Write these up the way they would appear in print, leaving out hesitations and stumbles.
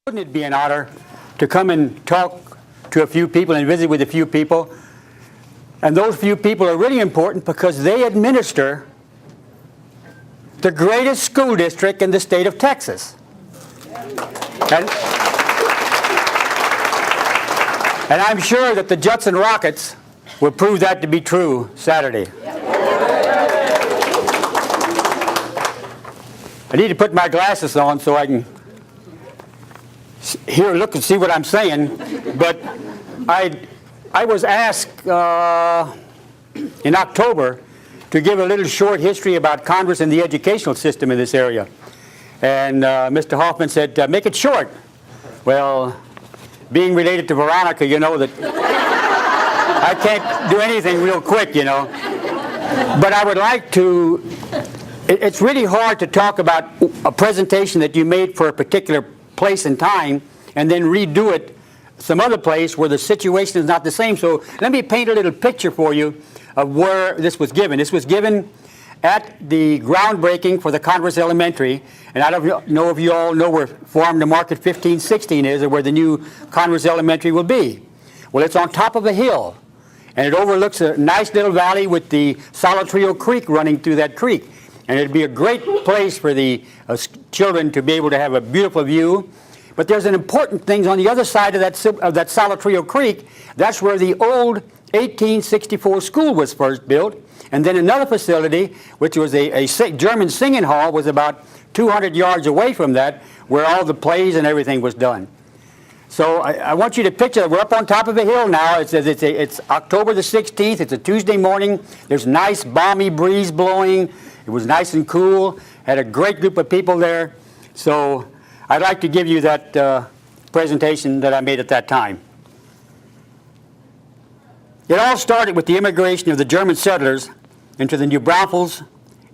Wouldn't it be an honor to come and talk to a few people and visit with a few people? And those few people are really important because they administer the greatest school district in the state of Texas. And I'm sure that the Judson Rockets will prove that to be true Saturday. I need to put my glasses on so I can look and see what I'm saying. But I was asked in October to give a little short history about Congress and the educational system in this area. And Mr. Hoffman said, make it short. Well, being related to Veronica, you know that I can't do anything real quick, you know. But I would like to, it's really hard to talk about a presentation that you made for a particular place and time and then redo it some other place where the situation is not the same. So let me paint a little picture for you of where this was given. This was given at the groundbreaking for the Converse Elementary, and I don't know if you all know where Farm to Market 1516 is or where the new Converse Elementary will be. Well, it's on top of a hill, and it overlooks a nice little valley with the Solitrio Creek running through that creek. And it'd be a great place for the children to be able to have a beautiful view. But there's an important thing on the other side of that Solitrio Creek. That's where the old 1864 school was first built. And then another facility, which was a German singing hall, was about 200 yards away from that, where all the plays and everything was done. So I want you to picture that we're up on top of a hill now. It's October the 16th. It's a Tuesday morning. There's nice balmy breeze blowing. It was nice and cool. Had a great group of people there. So I'd like to give you that presentation that I made at that time. It all started with the immigration of the German settlers into the New Braunfels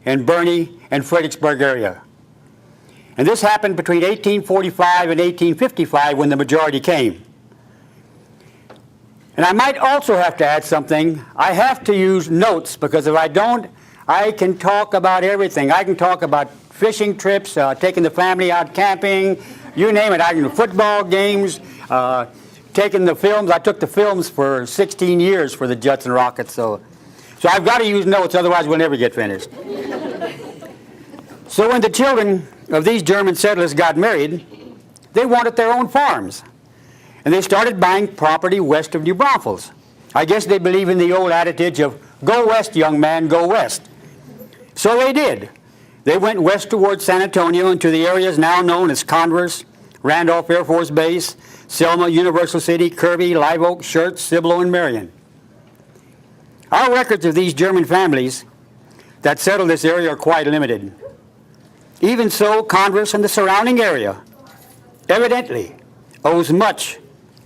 and Burney and Fredericksburg area. And this happened between 1845 and 1855 when the majority came. And I might also have to add something. I have to use notes because if I don't, I can talk about everything. I can talk about fishing trips, taking the family out camping, you name it. I can do football games, taking the films. I took the films for 16 years for the Judson Rockets, so I've got to use notes, otherwise we'll never get finished. So when the children of these German settlers got married, they wanted their own farms. And they started buying property west of New Braunfels. I guess they believe in the old adage of, go west, young man, go west. So they did. They went west towards San Antonio into the areas now known as Converse, Randolph Air Force Base, Selma, Universal City, Kirby, Live Oak, Schertz, Cibolo, and Marion. Our records of these German families that settled this area are quite limited. Even so, Converse and the surrounding area evidently owes much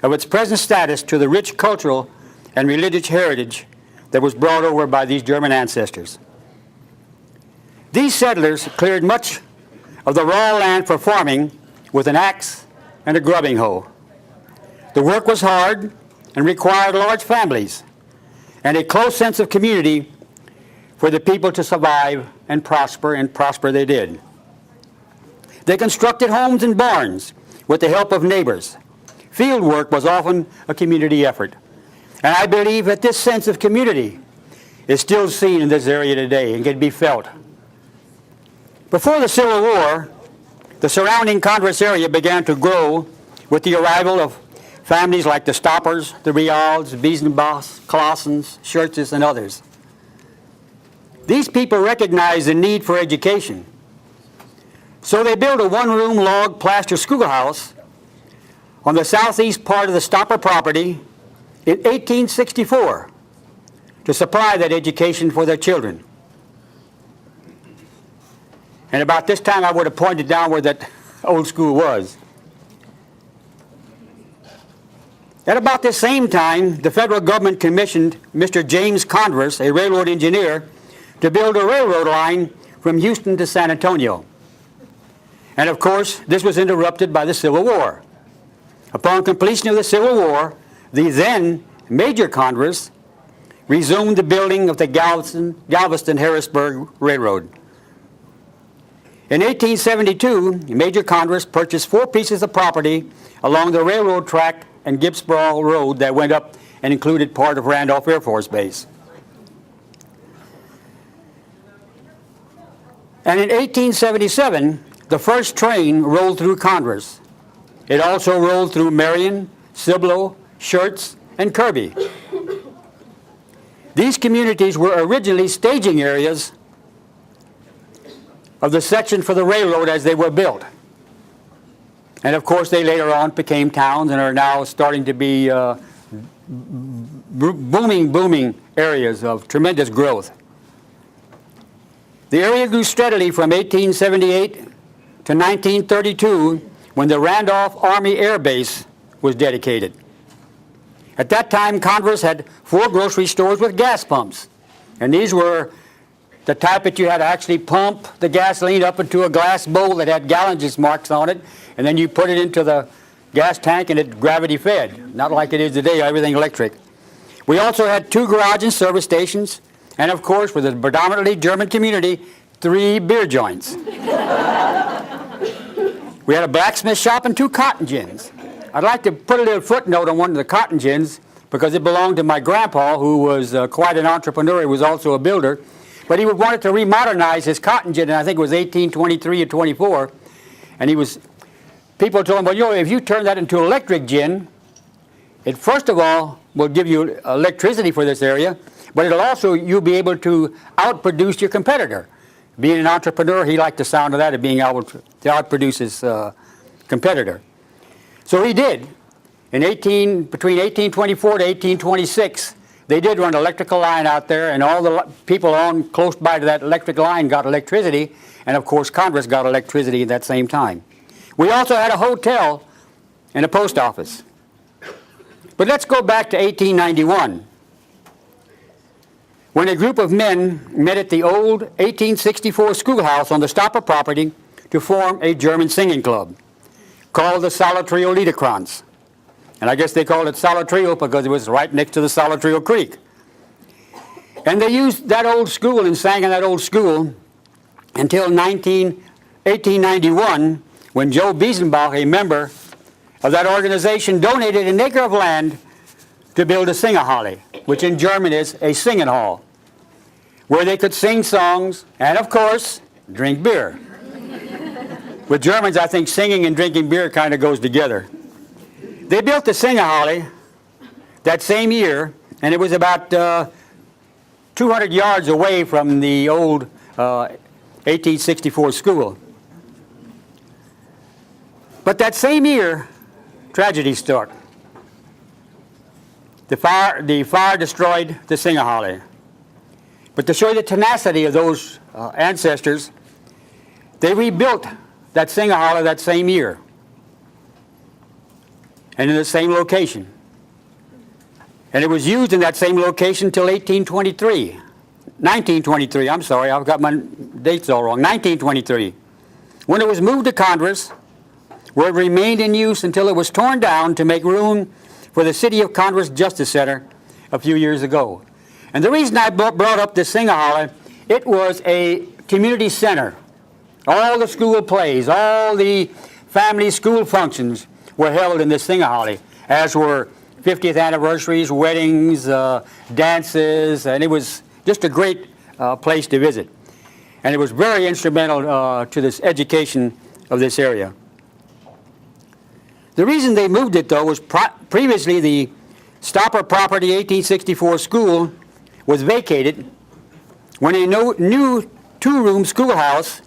of its present status to the rich cultural and religious heritage that was brought over by these German ancestors. These settlers cleared much of the raw land for farming with an axe and a grubbing hoe. The work was hard and required large families and a close sense of community for the people to survive and prosper they did. They constructed homes and barns with the help of neighbors. Field work was often a community effort. And I believe that this sense of community is still seen in this area today and can be felt. Before the Civil War, the surrounding Converse area began to grow with the arrival of families like the Stoppers, the Rials, Biesenbachs, Claussens, Schertzes, and others. These people recognized the need for education. So they built a one-room log plaster schoolhouse on the southeast part of the Stopper property in 1864 to supply that education for their children. And about this time I would have pointed down where that old school was. At about this same time, the federal government commissioned Mr. James Converse, a railroad engineer, to build a railroad line from Houston to San Antonio. And of course, this was interrupted by the Civil War. Upon completion of the Civil War, the then Major Converse resumed the building of the Galveston-Harrisburg Railroad. In 1872, Major Converse purchased 4 pieces of property along the railroad track and Gibbsboro Road that went up and included part of Randolph Air Force Base. And in 1877, the first train rolled through Converse. It also rolled through Marion, Cibolo, Schertz, and Kirby. These communities were originally staging areas of the section for the railroad as they were built. And of course they later on became towns and are now starting to be booming areas of tremendous growth. The area grew steadily from 1878 to 1932 when the Randolph Army Air Base was dedicated. At that time, Converse had 4 grocery stores with gas pumps, and these were the type that you had to actually pump the gasoline up into a glass bowl that had gallonage marks on it, and then you put it into the gas tank and it gravity fed, not like it is today, everything electric. We also had 2 garage and service stations, and of course, with a predominantly German community, 3 beer joints. We had a blacksmith shop and 2 cotton gins. I'd like to put a little footnote on one of the cotton gins because it belonged to my grandpa, who was quite an entrepreneur. He was also a builder. But he wanted to remodernize his cotton gin, and I think it was 1823 or 24. And people told him, well, you know, if you turn that into electric gin, it first of all will give you electricity for this area, but it'll also, you'll be able to outproduce your competitor. Being an entrepreneur, he liked the sound of that, of being able to outproduce his competitor. So he did. Between 1824 to 1826, they did run an electrical line out there, and all the people on close by to that electric line got electricity, and of course Congress got electricity at that same time. We also had a hotel and a post office. But let's go back to 1891, when a group of men met at the old 1864 schoolhouse on the Stopper property to form a German singing club called the Solitrio Liederkranz. And I guess they called it Solitrio because it was right next to the Solitrio Creek. And they used that old school and sang in that old school until 1891, when Joe Biesenbach, a member of that organization, donated an acre of land to build a sing-a-holly, which in German is a singing hall, where they could sing songs and, of course, drink beer. With Germans, I think singing and drinking beer kind of goes together. They built the sing-a-holly that same year, and it was about 200 yards away from the old 1864 school. But that same year, tragedy struck. The fire destroyed the sing-a-holly. But to show you the tenacity of those ancestors, they rebuilt that sing-a-holly that same year, and in the same location. And it was used in that same location until 1923, I'm sorry, I've got my dates all wrong, 1923. When it was moved to Converse, where it remained in use until it was torn down to make room for the City of Converse Justice Center a few years ago. And the reason I brought up this sing-a-holly, it was a community center. All the school plays, all the family school functions were held in this sing-a-holly, as were 50th anniversaries, weddings, dances, and it was just a great place to visit. And it was very instrumental to this education of this area. The reason they moved it, though, was previously the Stopper Property 1864 school was vacated when a new 2-room schoolhouse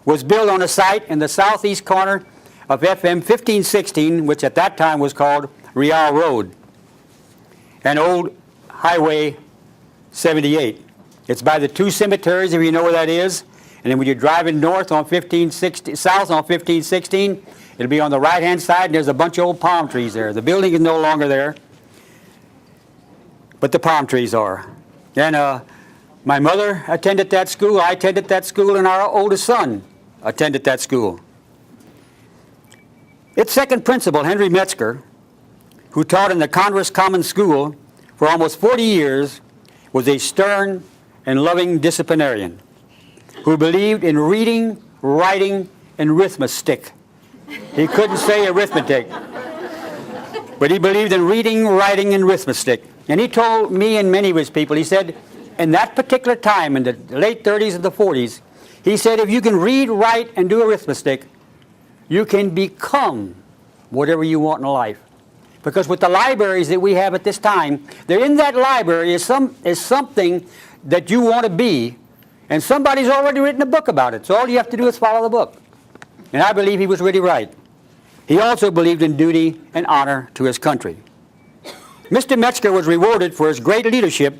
was built on a site in the southeast corner of FM 1516, which at that time was called Real Road, and Old Highway 78. It's by the 2 cemeteries, if you know where that is. And then when you're driving north on 1516, south on 1516, it'll be on the right-hand side, and there's a bunch of old palm trees there. The building is no longer there, but the palm trees are. And my mother attended that school, I attended that school, and our oldest son attended that school. Its second principal, Henry Metzger, who taught in the Converse Common School for almost 40 years, was a stern and loving disciplinarian who believed in reading, writing, and arithmetic. He couldn't say arithmetic. But he believed in reading, writing, and arithmetic. And he told me and many of his people, he said, in that particular time, in the late 30s and the 40s, he said, if you can read, write, and do arithmetic, you can become whatever you want in life. Because with the libraries that we have at this time, there in that library is something that you want to be, and somebody's already written a book about it. So all you have to do is follow the book. And I believe he was really right. He also believed in duty and honor to his country. Mr. Metzger was rewarded for his great leadership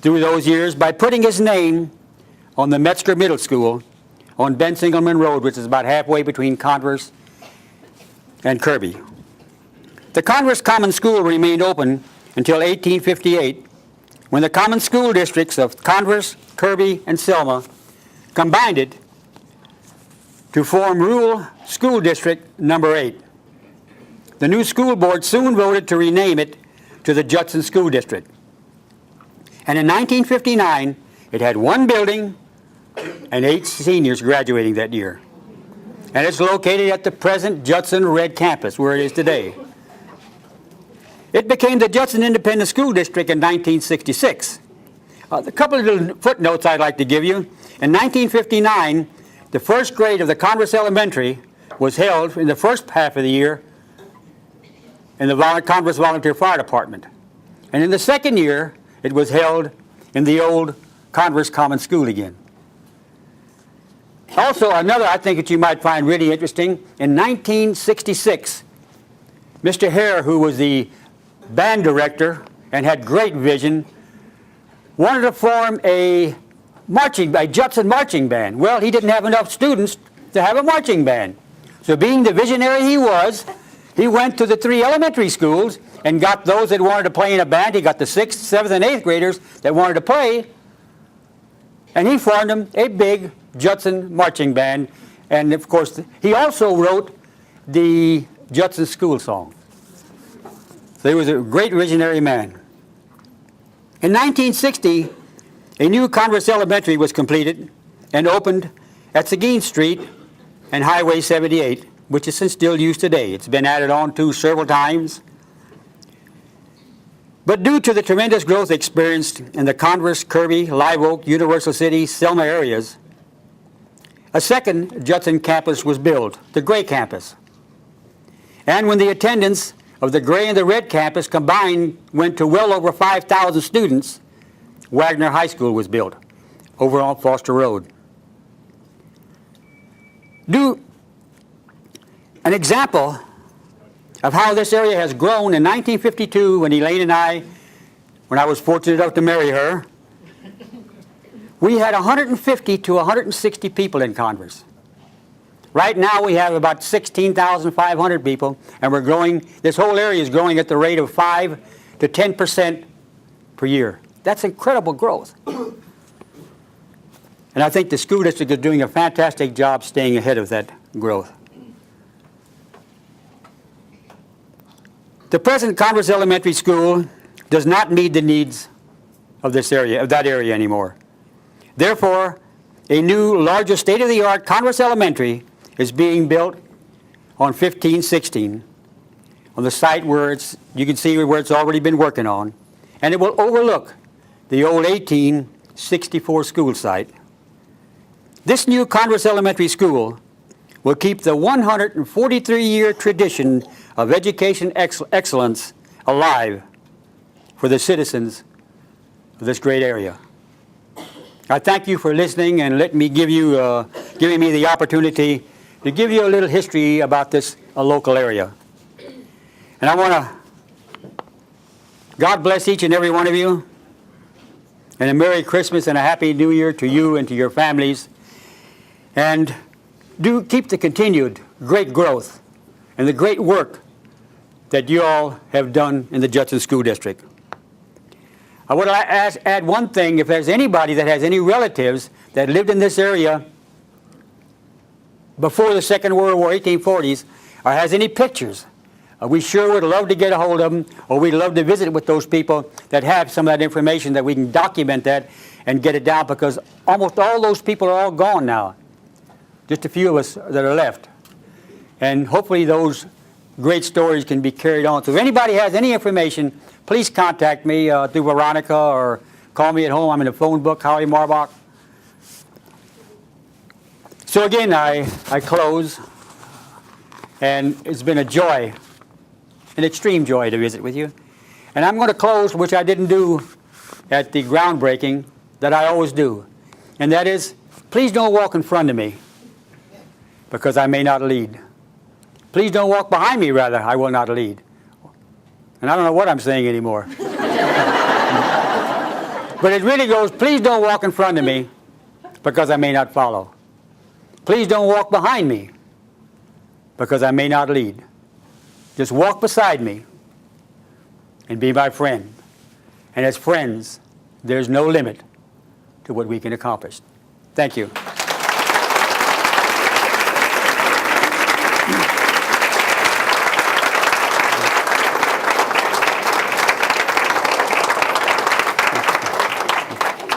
through those years by putting his name on the Metzger Middle School on Ben Singleman Road, which is about halfway between Converse and Kirby. The Converse Common School remained open until 1858, when the common school districts of Converse, Kirby, and Selma combined it to form Rural School District Number 8. The new school board soon voted to rename it to the Judson School District. And in 1959, it had one building and 8 seniors graduating that year. And it's located at the present Judson Red Campus, where it is today. It became the Judson Independent School District in 1966. A couple of little footnotes I'd like to give you. In 1959, the first grade of the Converse Elementary was held in the first half of the year in the Converse Volunteer Fire Department. And in the second year, it was held in the old Converse Common School again. Also, another I think that you might find really interesting, in 1966, Mr. Hare, who was the band director and had great vision, wanted to form a Judson marching band. Well, he didn't have enough students to have a marching band. So being the visionary he was, he went to the 3 elementary schools and got those that wanted to play in a band. He got the 6th, 7th, and 8th graders that wanted to play, and he formed them a big Judson marching band. And of course, he also wrote the Judson school song. So he was a great visionary man. In 1960, a new Converse Elementary was completed and opened at Seguin Street and Highway 78, which is still used today. It's been added on to several times. But due to the tremendous growth experienced in the Converse, Kirby, Live Oak, Universal City, Selma areas, a second Judson campus was built, the Gray campus. And when the attendance of the Gray and the Red campus combined went to well over 5,000 students, Wagner High School was built over on Foster Road. An example of how this area has grown, in 1952, when Elaine and I, when I was fortunate enough to marry her, we had 150 to 160 people in Converse. Right now we have about 16,500 people, and we're growing, this whole area is growing at the rate of 5 to 10% per year. That's incredible growth. And I think the school district is doing a fantastic job staying ahead of that growth. The present Converse Elementary School does not meet the needs of this area, of that area anymore. Therefore, a new, larger, state-of-the-art Converse Elementary is being built on 1516 on the site where you can see where it's already been working on, and it will overlook the old 1864 school site. This new Converse Elementary School will keep the 143-year tradition of education excellence alive for the citizens of this great area. I thank you for listening and let me giving me the opportunity to give you a little history about this local area. And I want to, God bless each and every one of you, and a Merry Christmas and a Happy New Year to you and to your families. And do keep the continued great growth and the great work that you all have done in the Judson School District. I would add one thing. If there's anybody that has any relatives that lived in this area before the Second World War, 1840s, or has any pictures, we sure would love to get a hold of them, or we'd love to visit with those people that have some of that information, that we can document that and get it down, because almost all those people are all gone now. just a few of us that are left. And hopefully those great stories can be carried on. So if anybody has any information, please contact me through Veronica or call me at home. I'm in the phone book, Howie Marbach. So again, I close, and it's been a joy, an extreme joy to visit with you. And I'm going to close, which I didn't do at the groundbreaking, that I always do. And that is, please don't walk in front of me, because I may not lead. Please don't walk behind me, rather, I will not lead. And I don't know what I'm saying anymore. But it really goes, please don't walk in front of me, because I may not follow. Please don't walk behind me, because I may not lead. Just walk beside me and be my friend. And as friends, there's no limit to what we can accomplish. Thank you.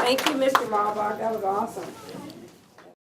Thank you, Mr. Marbach. That was awesome.